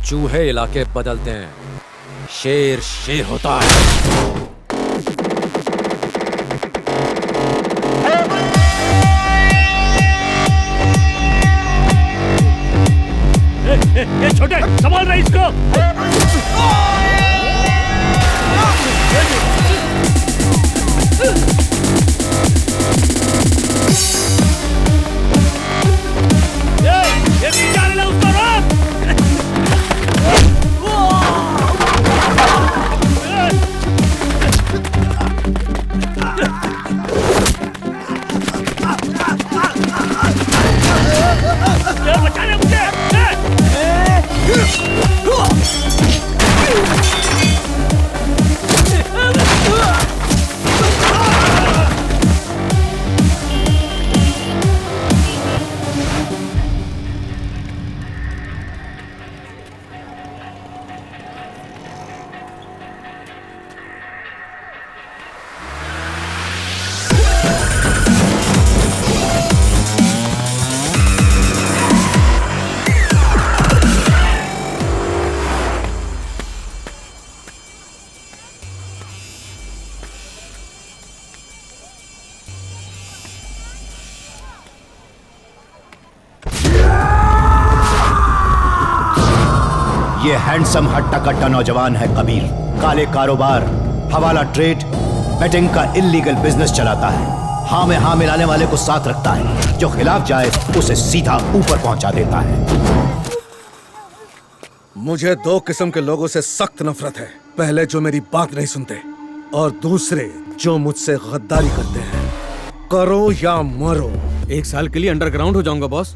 चूहे इलाके बदलते हैं, शेर शेर होता है। ये छोटे संभाल रहे इसको। ये नीचे आने लगा, उसको रोक। ये बचा ले मुझे। ये हैंडसम हट्टा कट्टा नौजवान है कबीर। काले कारोबार, हवाला ट्रेड, बेटिंग का इल्लीगल बिजनेस चलाता है। हाँ में हाँ मिलाने वाले को साथ रखता है, जो खिलाफ जाए उसे सीधा ऊपर पहुंचा देता है। मुझे दो किस्म के लोगों से सख्त नफरत है। पहले जो मेरी बात नहीं सुनते, और दूसरे जो मुझसे गद्दारी करते हैं। करो या मरो। 1 साल के लिए अंडरग्राउंड हो जाऊंगा बॉस।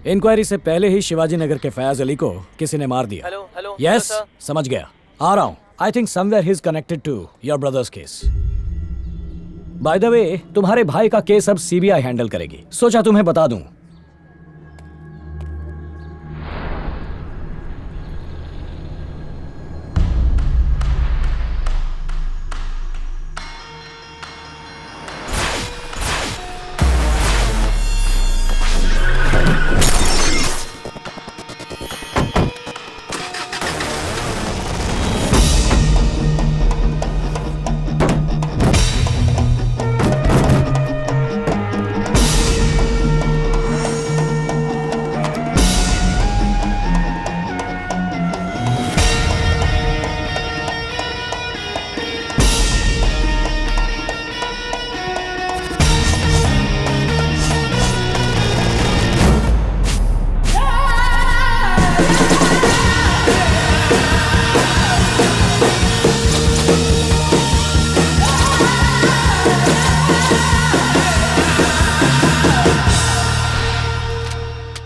इंक्वायरी से पहले ही शिवाजी नगर के फयाज अली को किसी ने मार दिया। हेलो यस, समझ गया, आ रहा हूं। I think somewhere he is connected to your brother's case. By the way, तुम्हारे भाई का केस अब सीबीआई हैंडल करेगी। सोचा तुम्हें बता दूं।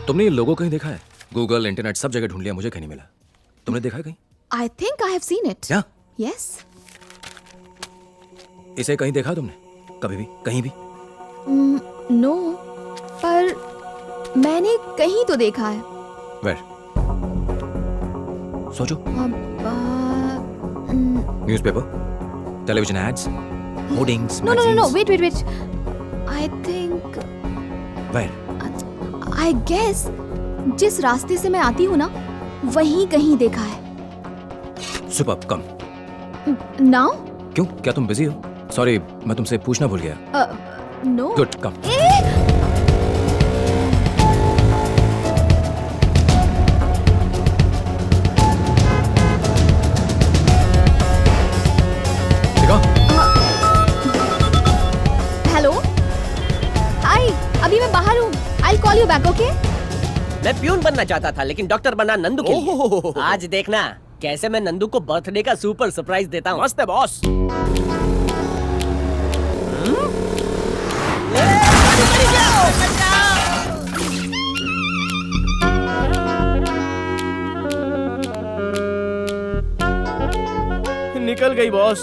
तुमने ये लोगो कहीं देखा है? गूगल, इंटरनेट सब जगह ढूंढ लिया, मुझे कहीं नहीं मिला। तुमने देखा है कहीं? I think I have seen it. क्या? Yes. इसे कहीं देखा तुमने? कभी भी? कहीं भी? No. पर मैंने कहीं तो देखा है। Where? सोचो। Newspaper, television ads, hoardings, No. Wait. I think. Where? I guess जिस रास्ते से मैं आती हूँ ना, वहीं कहीं देखा है। Superb, come. Now? क्यों? क्या तुम बिजी हो? सॉरी, मैं तुमसे पूछना भूल गया। No. Good, come. हेलो, हाय, अभी मैं बाहर हूँ। I'll call you back, okay? मैं प्यून बनना चाहता था, लेकिन डॉक्टर बना नंदू के लिए। आज देखना कैसे मैं नंदू को बर्थडे का सुपर सरप्राइज देता हूँ। मस्त है बॉस। निकल गई बॉस।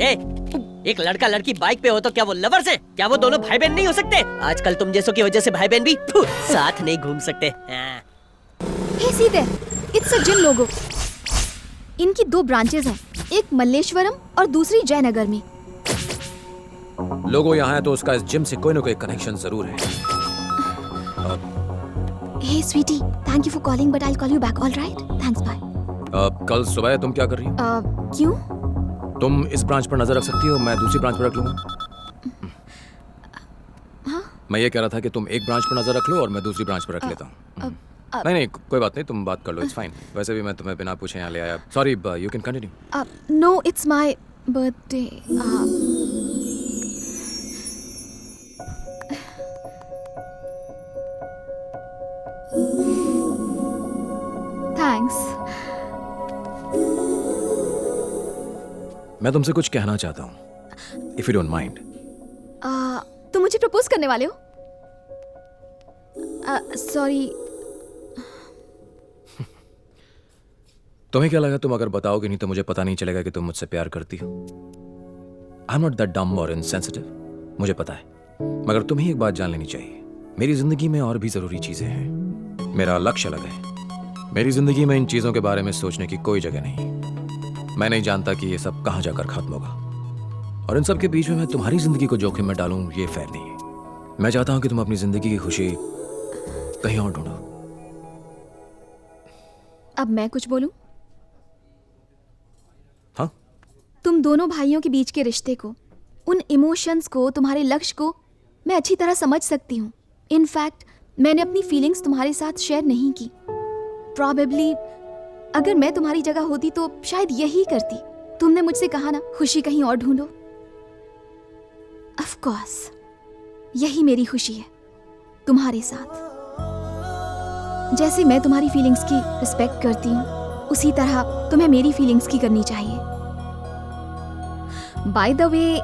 ए, एक लड़का लड़की बाइक पे हो तो क्या वो लवर्स हैं? क्या वो दोनों भाई बहन नहीं हो सकते? आजकल तुम जैसों की वजह से भाई बहन भी साथ नहीं घूम सकते। हाँ। हे सी देयर, इट्स अ जिम लोगो। इनकी 2 ब्रांचेस हैं, एक मल्लेश्वरम और दूसरी जयनगर में। लोगो यहाँ है तो उसका इस जिम से कोई ना कोई कनेक्शन जरूर है। Hey sweetie, thank you for calling but I will call you back, alright? Thanks, bye. कल सुबह तुम क्या कर रही हो? क्यों? तुम इस ब्रांच पर नजर रख सकती हो, मैं दूसरी ब्रांच पर रख लूंगा। मैं ये कह रहा था कि तुम एक ब्रांच पर नजर रख लो और मैं दूसरी ब्रांच पर रख लेता हूँ। नहीं नहीं, कोई बात नहीं, तुम बात कर लो, इट्स फाइन। वैसे भी मैं तुम्हें बिना पूछे यहाँ ले आया। Sorry, you can continue. No, it's my birthday. Thanks. मैं तुमसे कुछ कहना चाहता हूँ, इफ यू डोंट माइंड। तुम मुझे प्रपोज करने वाले हो? सॉरी। तुम्हें क्या लगा तुम अगर बताओगे नहीं तो मुझे पता नहीं चलेगा कि तुम मुझसे प्यार करती हो? I am not that dumb और इनसेंसिटिव, मुझे पता है। मगर तुम्हें एक बात जान लेनी चाहिए, मेरी जिंदगी में और भी जरूरी चीजें हैं। मेरा लक्ष्य अलग है। मेरी जिंदगी में इन चीजों के बारे में सोचने की कोई जगह नहीं। मैं नहीं जानता कि ये सब कहां जाकर खत्म होगा, और इन सब के बीच में मैं तुम्हारी जिंदगी को जोखिम में डालूं, ये फेयर नहीं है। मैं चाहता हूं कि तुम अपनी जिंदगी की खुशी कहीं और ढूंढो। अब मैं कुछ बोलूं? हाँ? तुम दोनों भाइयों के बीच के रिश्ते को, उन इमोशंस को, तुम्हारे लक्ष्य को मैं अच्छी तरह समझ सकती हूँ। इनफैक्ट मैंने अपनी फीलिंग्स तुम्हारे साथ शेयर नहीं की। प्रॉबेबली अगर मैं तुम्हारी जगह होती तो शायद यही करती। तुमने मुझसे कहा ना, खुशी कहीं और ढूंढो। ऑफ कोर्स यही मेरी खुशी है, तुम्हारे साथ। जैसे मैं तुम्हारी फीलिंग्स की रिस्पेक्ट करती हूँ, उसी तरह तुम्हें मेरी फीलिंग्स की करनी चाहिए। बाय द वे,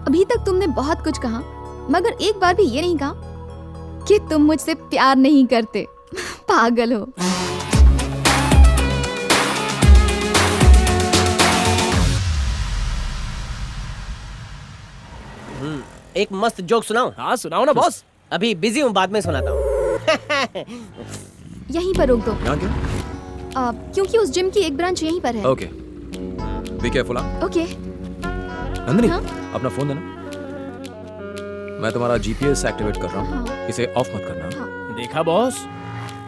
अभी तक तुमने बहुत कुछ कहा, मगर एक बार भी ये नहीं कहा कि तुम मुझसे प्यार नहीं करते। पागल हो। एक मस्त जोक सुनाओ। हाँ सुनाओ ना बॉस। अभी बिजी हूँ, बाद में सुनाता हूँ। यहीं पर रोक दो। यहाँ क्यों? क्योंकि उस जिम की एक ब्रांच यहीं पर है। Okay, be careful. Okay. Nandini, हाँ? अपना फोन देना। मैं तुम्हारा जीपीएस एक्टिवेट कर रहा हूँ, इसे ऑफ मत करना। देखा बॉस,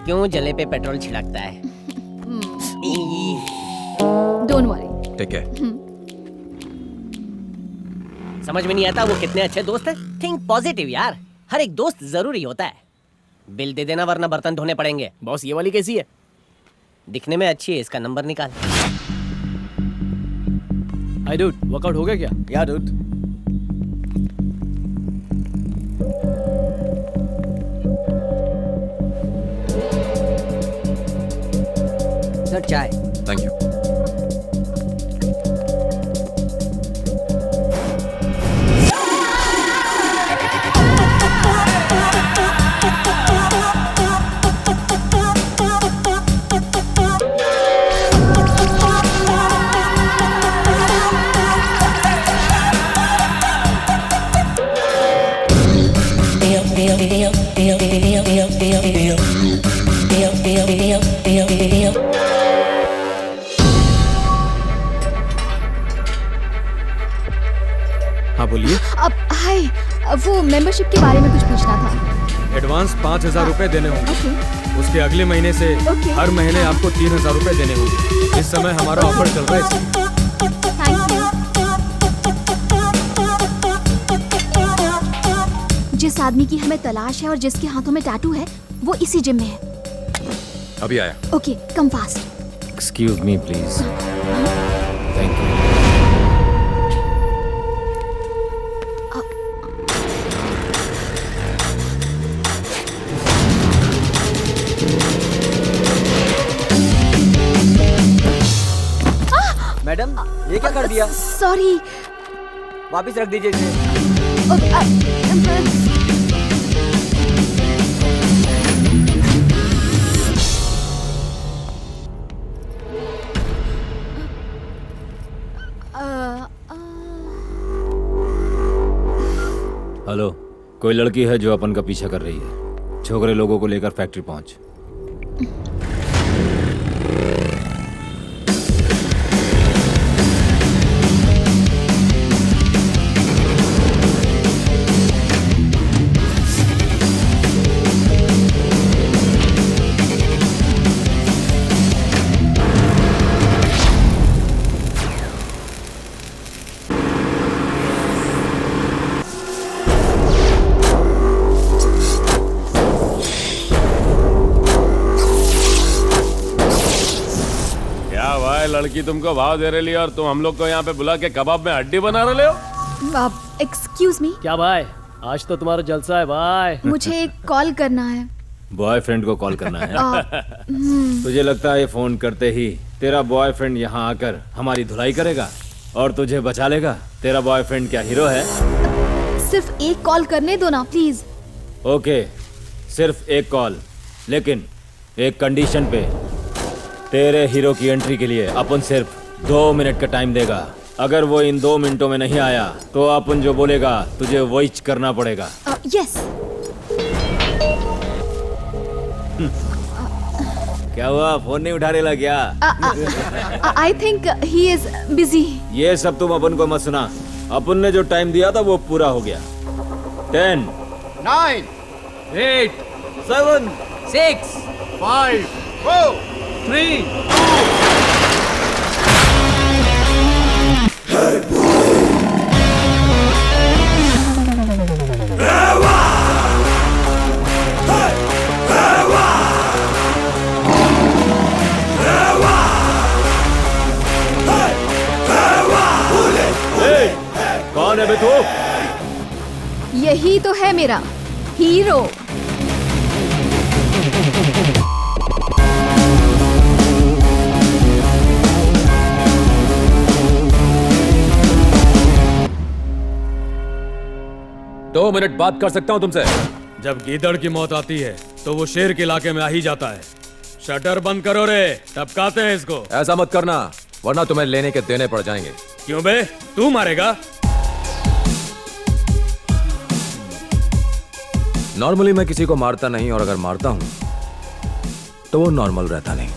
क्यों जले पे पेट्रोल छिड़कता है? Don't worry. ठीक है। समझ में नहीं आता वो कितने अच्छे दोस्त हैं। थिंक पॉजिटिव यार, हर एक दोस्त जरूरी होता है। बिल दे देना वरना बर्तन धोने पड़ेंगे। बॉस ये वाली कैसी है? दिखने में अच्छी है, इसका नंबर निकाल। हाय डूड, वर्कआउट हो गया क्या? या डूड। सर चाय। Thank you. हाँ बोलिए। अब हाय, वो मेंबरशिप के बारे में कुछ पूछना था। एडवांस 5,000 रुपए देने होंगे। ओके। उसके अगले महीने से ओके। हर महीने आपको 3,000 रुपए देने होंगे। इस समय हमारा ऑफर चल रहा है इसलिए। Thank you. जिस आदमी की हमें तलाश है और जिसके हाथों में टैटू है, वो इसी जिम में है। अभी आया। Okay, come fast. Excuse me please. Thank you. Madam, ये क्या कर दिया? सॉरी। वापस रख दीजिए इसे। हेलो, कोई लड़की है जो अपन का पीछा कर रही है। छोकरे लोगों को लेकर फैक्ट्री पहुंच। क्या भाई, लड़की तुमको भाव दे रही है और तुम हम लोग को यहाँ पे बुला के कबाब में हड्डी बना रहे हो? एक्सक्यूज मी, क्या भाई, आज तो तुम्हारा जलसा है भाई। मुझे एक कॉल करना है। बॉयफ्रेंड को कॉल करना है। तुझे लगता है ये फोन करते ही तेरा बॉयफ्रेंड यहाँ आकर हमारी धुलाई करेगा और तुझे बचा लेगा? तेरा बॉयफ्रेंड क्या हीरो है? सिर्फ एक कॉल करने दो ना प्लीज। ओके, सिर्फ एक कॉल, लेकिन एक कंडीशन पे। तेरे हीरो की एंट्री के लिए अपन सिर्फ 2 मिनट का टाइम देगा। अगर वो इन 2 मिनटों में नहीं आया तो अपन जो बोलेगा तुझे वही करना पड़ेगा। यस। क्या हुआ, फोन नहीं उठा रहा क्या? I think he is busy. ये सब तुम अपन को मत सुना। अपन ने जो टाइम दिया था वो पूरा हो गया। 10 9 8 7 6 5 4 3 कौन है बे तू? यही तो है मेरा हीरो। दो मिनट बात कर सकता हूं तुमसे? जब गीदड़ की मौत आती है तो वो शेर के इलाके में आ ही जाता है। शटर बंद करो रे, टपकाते हैं इसको। ऐसा मत करना, वरना तुम्हें लेने के देने पड़ जाएंगे। क्यों बे, तू मारेगा? नॉर्मली मैं किसी को मारता नहीं, और अगर मारता हूं तो वो नॉर्मल रहता नहीं।